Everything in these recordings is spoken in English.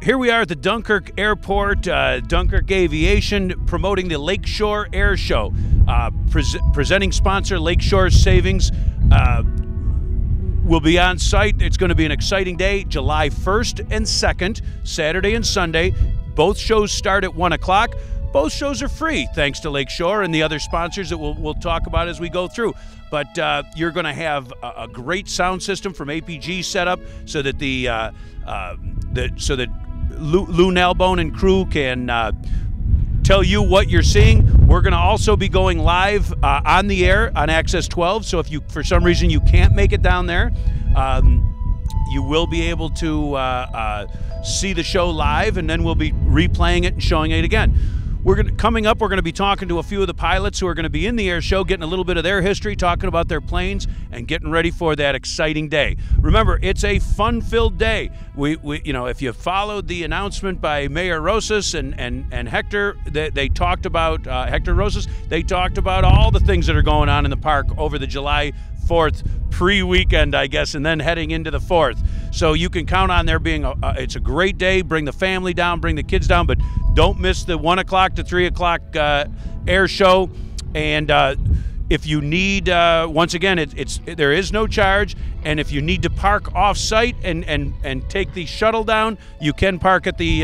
Here we are at the Dunkirk Airport, Dunkirk Aviation, promoting the Lakeshore Air Show. Presenting sponsor, Lakeshore Savings, will be on site. It's going to be an exciting day, July 1st and 2nd, Saturday and Sunday. Both shows start at 1 o'clock. Both shows are free, thanks to Lakeshore and the other sponsors that we'll talk about as we go through. But you're going to have a great sound system from APG set up so that Lou Nalbone and crew can tell you what you're seeing. We're going to also be going live on the air on Access 12. So if you, for some reason, you can't make it down there, you will be able to see the show live, and then we'll be replaying it and showing it again. Coming up, we're going to be talking to a few of the pilots who are going to be in the air show, getting a little bit of their history, talking about their planes, and getting ready for that exciting day. Remember, it's a fun-filled day. If you followed the announcement by Mayor Rosas and Hector, they talked about Hector Rosas. They talked about all the things that are going on in the park over the July 4th pre-weekend, I guess, and then heading into the 4th. So you can count on there being it's a great day. Bring the family down, bring the kids down, but don't miss the 1 o'clock to 3 o'clock air show. And if you need, once again, there is no charge. And if you need to park off-site and take the shuttle down, you can park at the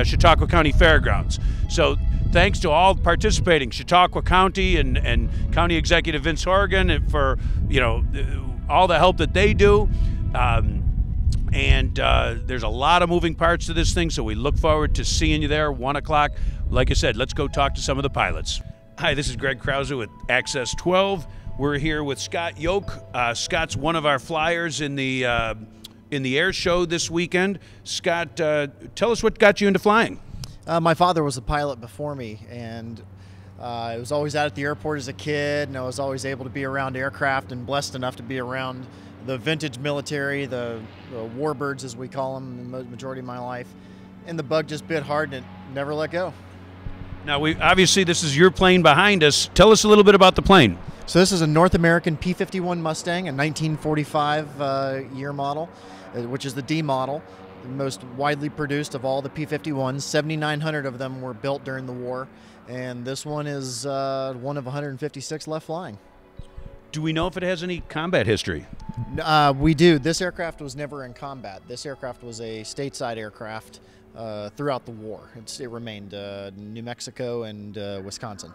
Chautauqua County Fairgrounds. So thanks to all participating, Chautauqua County and County Executive Vince Horgan, for all the help that they do. There's a lot of moving parts to this thing, so we look forward to seeing you there, 1 o'clock. Like I said, let's go talk to some of the pilots. Hi, this is Greg Krause with Access 12. We're here with Scott Yoak. Scott's one of our flyers in the air show this weekend. Scott, tell us what got you into flying. My father was a pilot before me, and I was always out at the airport as a kid, and I was always able to be around aircraft and blessed enough to be around the vintage military, the warbirds as we call them, the majority of my life. And the bug just bit hard and it never let go. Now, obviously this is your plane behind us. Tell us a little bit about the plane. So this is a North American P-51 Mustang, a 1945 year model, which is the D model, the most widely produced of all the P-51s. 7,900 of them were built during the war, and this one is one of 156 left flying. Do we know if it has any combat history? We do. This aircraft was never in combat. This aircraft was a stateside aircraft throughout the war. It remained New Mexico and Wisconsin.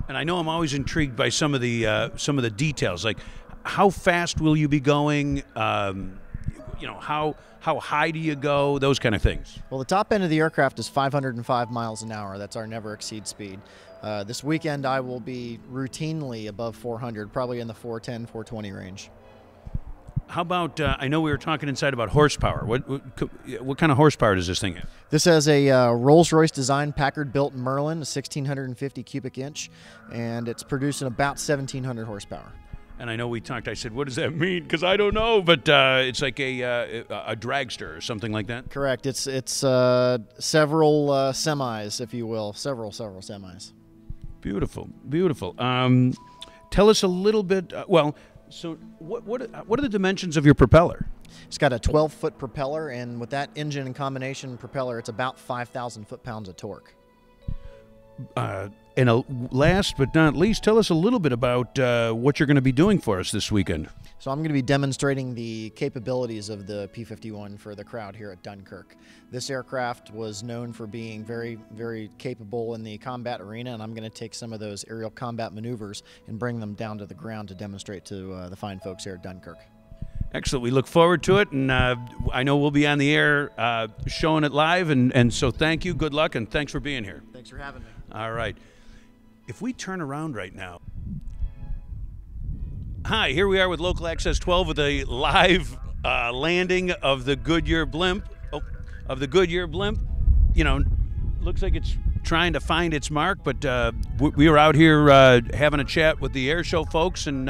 And I know I'm always intrigued by some of the details, like how fast will you be going? How high do you go? Those kind of things. Well, the top end of the aircraft is 505 miles an hour. That's our never exceed speed. This weekend I will be routinely above 400, probably in the 410, 420 range. How about, I know we were talking inside about horsepower. What kind of horsepower does this thing have? This has a Rolls-Royce designed, Packard-built Merlin, a 1,650 cubic inch, and it's producing about 1,700 horsepower. And I know we talked, I said, what does that mean? Because I don't know, but it's like a dragster or something like that? Correct. It's several semis, if you will, several semis. Beautiful, beautiful. Tell us a little bit, so what are the dimensions of your propeller? It's got a 12-foot propeller, and with that engine and combination propeller, it's about 5,000 foot-pounds of torque. And last but not least, tell us a little bit about what you're going to be doing for us this weekend. So I'm going to be demonstrating the capabilities of the P-51 for the crowd here at Dunkirk. This aircraft was known for being very, very capable in the combat arena, and I'm going to take some of those aerial combat maneuvers and bring them down to the ground to demonstrate to the fine folks here at Dunkirk. Excellent. We look forward to it, and I know we'll be on the air showing it live, and so thank you, good luck, and thanks for being here. Thanks for having me. All right. If we turn around right now. Hi, here we are with Local Access 12 with a live landing of the Goodyear blimp. Looks like it's trying to find its mark, but we were out here having a chat with the air show folks, and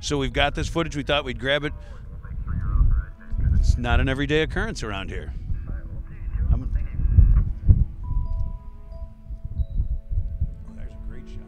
so we've got this footage. We thought we'd grab it. It's not an everyday occurrence around here. There's a great shot.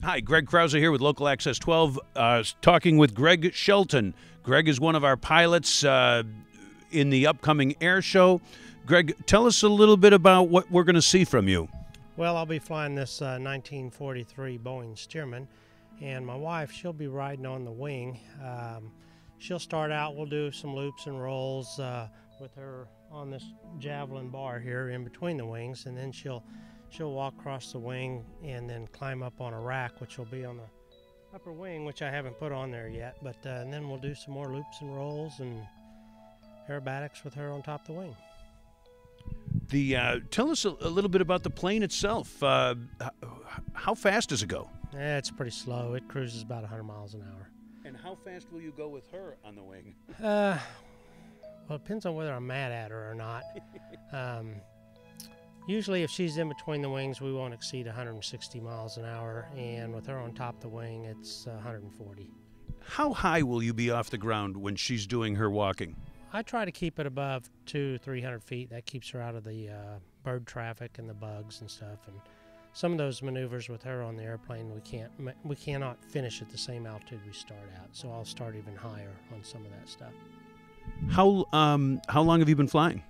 Hi, Greg Krause here with Local Access 12, talking with Greg Shelton. Greg is one of our pilots in the upcoming air show. Greg, tell us a little bit about what we're going to see from you. Well, I'll be flying this 1943 Boeing Stearman, and my wife, she'll be riding on the wing. She'll start out, we'll do some loops and rolls with her on this javelin bar here in between the wings, and then she'll walk across the wing and then climb up on a rack, which will be on the upper wing, which I haven't put on there yet. But and then we'll do some more loops and rolls and aerobatics with her on top of the wing. Tell us a little bit about the plane itself. How fast does it go? It's pretty slow. It cruises about 100 miles an hour. And how fast will you go with her on the wing? Well, it depends on whether I'm mad at her or not. Usually if she's in between the wings, we won't exceed 160 miles an hour, and with her on top of the wing, it's 140. How high will you be off the ground when she's doing her walking? I try to keep it above 200-300 feet. That keeps her out of the bird traffic and the bugs and stuff. And some of those maneuvers with her on the airplane, we cannot finish at the same altitude we start at. So I'll start even higher on some of that stuff. How long have you been flying?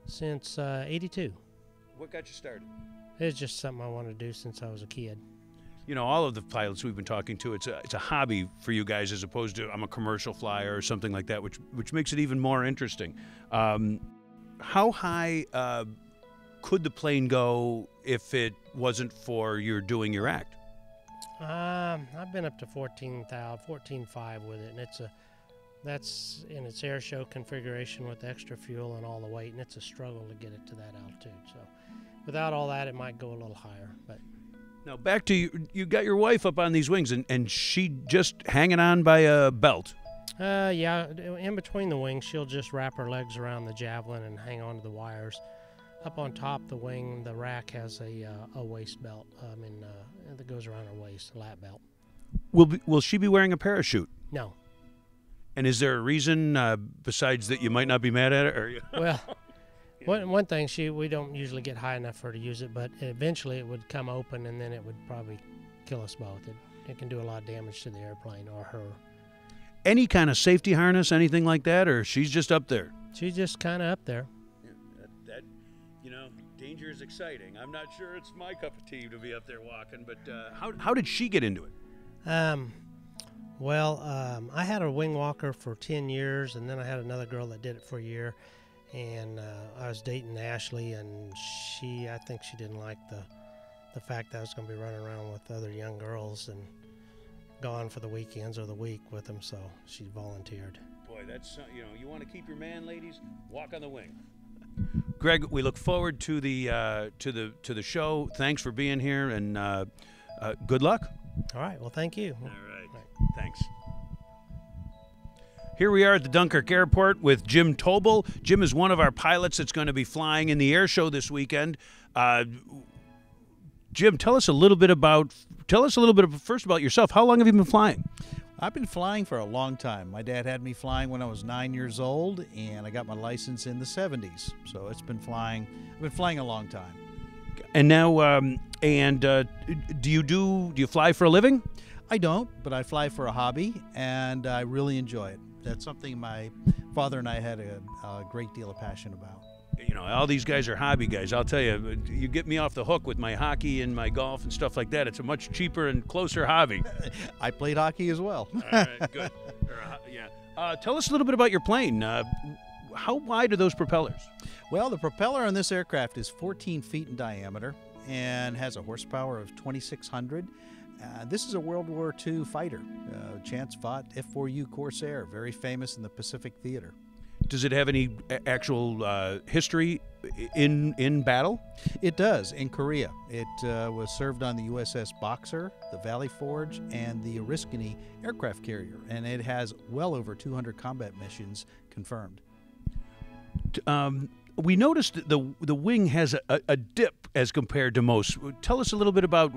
Since '82. What got you started? It's just something I wanted to do since I was a kid. You know, all of the pilots we've been talking to, it's a hobby for you guys as opposed to I'm a commercial flyer or something like that, which makes it even more interesting. How high could the plane go if it wasn't for your doing your act? I've been up to 14.5 with it, and that's in its air show configuration with extra fuel and all the weight, and it's a struggle to get it to that altitude. So without all that, it might go a little higher. But now back to you got your wife up on these wings, and she just hanging on by a belt. Yeah, in between the wings, she'll just wrap her legs around the javelin and hang on to the wires. Up on top the wing, the rack has a waist belt that goes around her waist, a lap belt. Will she be wearing a parachute? No. And is there a reason besides that you might not be mad at it? Or Well, one thing, we don't usually get high enough for her to use it, but eventually it would come open and then it would probably kill us both. It can do a lot of damage to the airplane or her. Any kind of safety harness, anything like that, or she's just up there? She's just kind of up there. Yeah, that danger is exciting. I'm not sure it's my cup of tea to be up there walking, but how did she get into it? I had a wing walker for 10 years, and then I had another girl that did it for a year, and I was dating Ashley, and I think she didn't like the fact that I was going to be running around with other young girls and gone for the weekends or the week with them, so she volunteered. Boy, that's you want to keep your man, ladies, walk on the wing. Greg, we look forward to the show. Thanks for being here, and good luck. All right. Well, thank you. All right. Thanks. Here we are at the Dunkirk Airport with Jim Tobul. Jim is one of our pilots that's going to be flying in the air show this weekend. Jim, tell us a little bit first about yourself. How long have you been flying? I've been flying for a long time. My dad had me flying when I was 9 years old, and I got my license in the 70s. So I've been flying a long time. And now, do you fly for a living? I don't, but I fly for a hobby, and I really enjoy it. That's something my father and I had a great deal of passion about. All these guys are hobby guys. I'll tell you, you get me off the hook with my hockey and my golf and stuff like that. It's a much cheaper and closer hobby. I played hockey as well. All right, good. Tell us a little bit about your plane. How wide are those propellers? Well, the propeller on this aircraft is 14 feet in diameter and has a horsepower of 2,600. This is a World War II fighter. Chance fought F-4U Corsair, very famous in the Pacific Theater. Does it have any actual history in battle? It does, in Korea. It was served on the USS Boxer, the Valley Forge, and the Oriskany aircraft carrier, and it has well over 200 combat missions confirmed. We noticed that the wing has a dip as compared to most. Tell us a little bit about,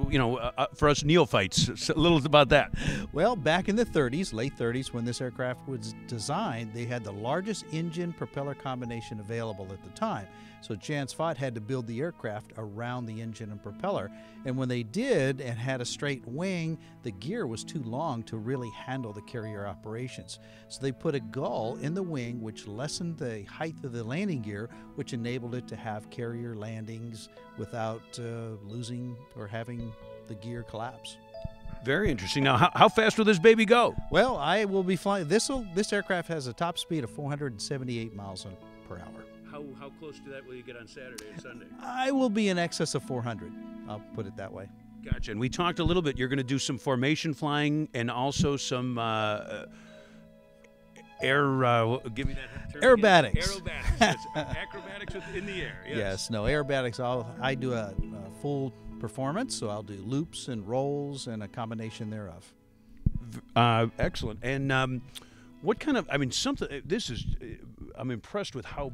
for us neophytes, a little about that. Well, back in the 30s, late 30s, when this aircraft was designed, they had the largest engine-propeller combination available at the time. So Chance Fott had to build the aircraft around the engine and propeller. And when they did and had a straight wing, the gear was too long to really handle the carrier operations. So they put a gull in the wing, which lessened the height of the landing gear, which enabled it to have carrier landings without losing or having the gear collapse. Very interesting. Now, how fast will this baby go? Well, I will be flying. This aircraft has a top speed of 478 miles per hour. How close to that will you get on Saturday and Sunday? I will be in excess of 400. I'll put it that way. Gotcha. And we talked a little bit. You're going to do some formation flying and also some give me that term aerobatics. Aerobatics. Yes. Acrobatics in the air. Yes. No, aerobatics. I do a full performance, so I'll do loops and rolls and a combination thereof. Excellent. And what kind of, I'm impressed with how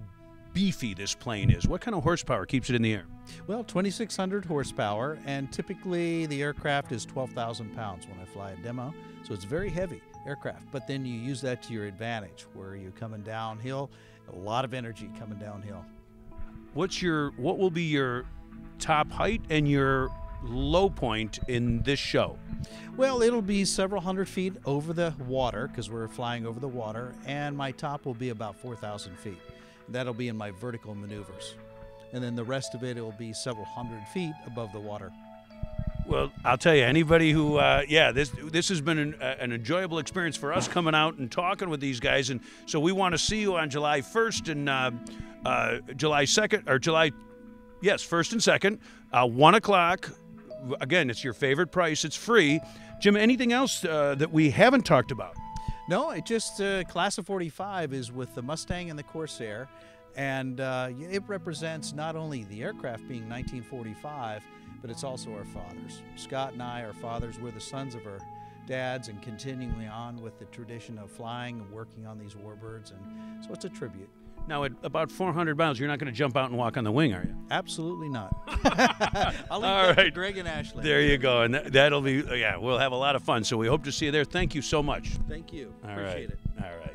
beefy this plane is. What kind of horsepower keeps it in the air? Well, 2,600 horsepower, and typically the aircraft is 12,000 pounds when I fly a demo, so it's very heavy aircraft. But then you use that to your advantage, where you're coming downhill, a lot of energy coming downhill. What will be your top height and your low point in this show? Well, it'll be several hundred feet over the water because we're flying over the water, and my top will be about 4,000 feet. That'll be in my vertical maneuvers. And then the rest of it will be several hundred feet above the water. Well, I'll tell you, anybody who, this has been an enjoyable experience for us coming out and talking with these guys. And so we want to see you on July 1st and July 2nd, or Yes, 1st and 2nd, 1 o'clock. Again, it's your favorite price. It's free. Jim, anything else that we haven't talked about? No, it just Class of 45 is with the Mustang and the Corsair, and it represents not only the aircraft being 1945, but it's also our fathers. Scott and I are fathers. We're the sons of our dads, and continuing on with the tradition of flying and working on these warbirds, and so it's a tribute. Now, at about 400 pounds, you're not going to jump out and walk on the wing, are you? Absolutely not. I'll leave All that right. to Greg and Ashley. There you go. And that'll be, we'll have a lot of fun. So we hope to see you there. Thank you so much. Thank you. All Appreciate right. it. All right.